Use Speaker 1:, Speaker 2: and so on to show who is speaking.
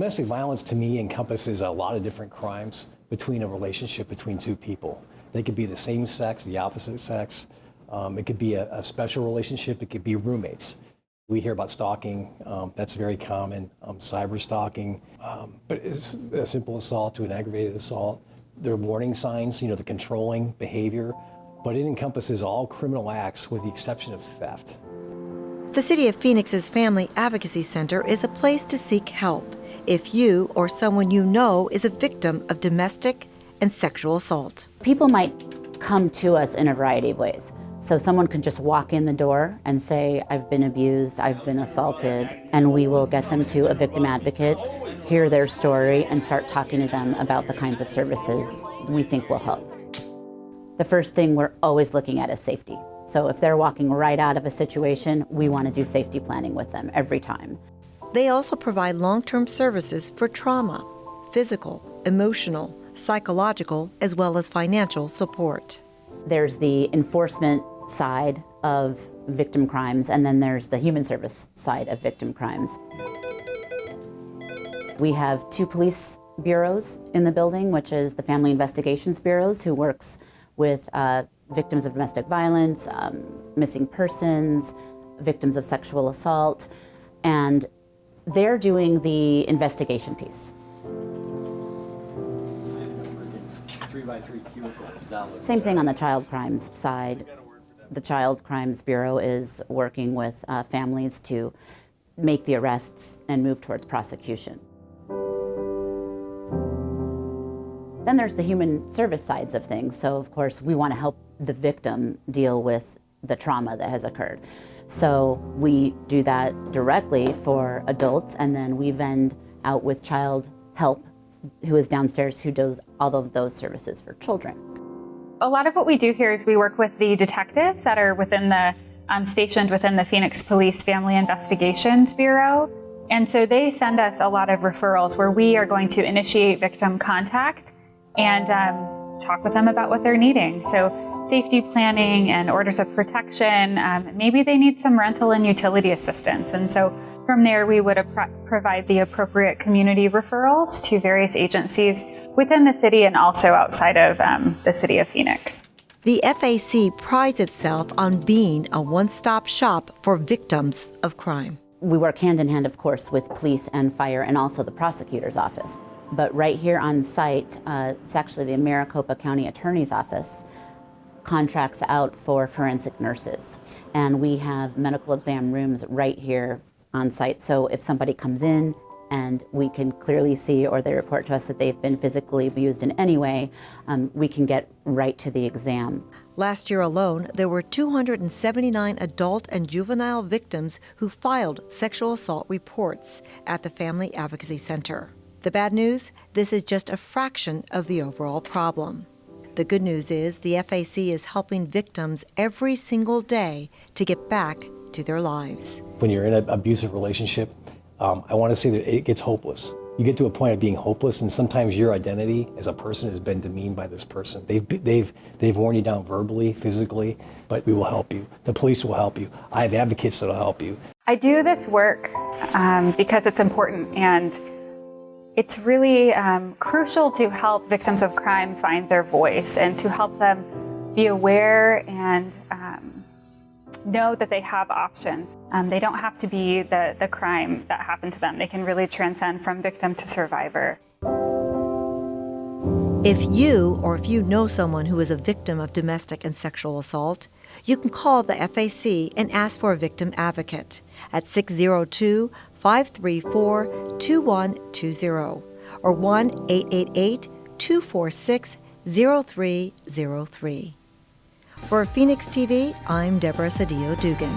Speaker 1: Domestic violence to me encompasses a lot of different crimes between a relationship between two people. They could be the same sex, the opposite sex. It could be a special relationship. It could be roommates. We hear about stalking. That's very common. Cyber stalking, but it's a simple assault to an aggravated assault. There are warning signs, the controlling behavior, but it encompasses all criminal acts with the exception of theft.
Speaker 2: The City of Phoenix's Family Advocacy Center is a place to seek help if you or someone you know is a victim of domestic and sexual assault.
Speaker 3: People might come to us in a variety of ways. So someone could just walk in the door and say, I've been abused, I've been assaulted, and we will get them to a victim advocate, hear their story, and start talking to them about the kinds of services we think will help. The first thing we're always looking at is safety. So if they're walking right out of a situation, we want to do safety planning with them every time.
Speaker 2: They also provide long-term services for trauma, physical, emotional, psychological, as well as financial support.
Speaker 3: There's the enforcement side of victim crimes, and then there's the human service side of victim crimes. We have 2 police bureaus in the building, which is the Family Investigations Bureaus, who works with victims of domestic violence, missing persons, victims of sexual assault, and they're doing the investigation piece.
Speaker 1: 3x3 cubicles.
Speaker 3: Same thing on the child crimes side. The Child Crimes Bureau is working with families to make the arrests and move towards prosecution. Then there's the human service sides of things. So of course we want to help the victim deal with the trauma that has occurred. So we do that directly for adults, and then we vend out with child help, who is downstairs, who does all of those services for children.
Speaker 4: A lot of what we do here is we work with the detectives that are within the stationed within the Phoenix Police Family Investigations Bureau. And so they send us a lot of referrals where we are going to initiate victim contact and talk with them about what they're needing. So safety planning and orders of protection, maybe they need some rental and utility assistance. And so from there, we would provide the appropriate community referrals to various agencies within the city and also outside of the city of Phoenix.
Speaker 2: The FAC prides itself on being a one-stop shop for victims of crime.
Speaker 3: We work hand in hand, of course, with police and fire and also the prosecutor's office. But right here on site, it's actually the Maricopa County Attorney's Office contracts out for forensic nurses. And we have medical exam rooms right here on site. So if somebody comes in and we can clearly see, or they report to us that they've been physically abused in any way, we can get right to the exam.
Speaker 2: Last year alone, there were 279 adult and juvenile victims who filed sexual assault reports at the Family Advocacy Center. The bad news? This is just a fraction of the overall problem. The good news is the FAC is helping victims every single day to get back to their lives.
Speaker 1: When you're in an abusive relationship, I want to say that it gets hopeless. You get to a point of being hopeless, and sometimes your identity as a person has been demeaned by this person. They've worn you down verbally, physically, but we will help you. The police will help you. I have advocates that will help you.
Speaker 4: I do this work because it's important, and it's really crucial to help victims of crime find their voice and to help them be aware and know that they have options. They don't have to be the crime that happened to them. They can really transcend from victim to survivor.
Speaker 2: If you or if you know someone who is a victim of domestic and sexual assault, you can call the FAC and ask for a victim advocate at 602-534-2120 or 1-888-246-0303. For Phoenix TV, I'm Deborah Cedillo Dugan.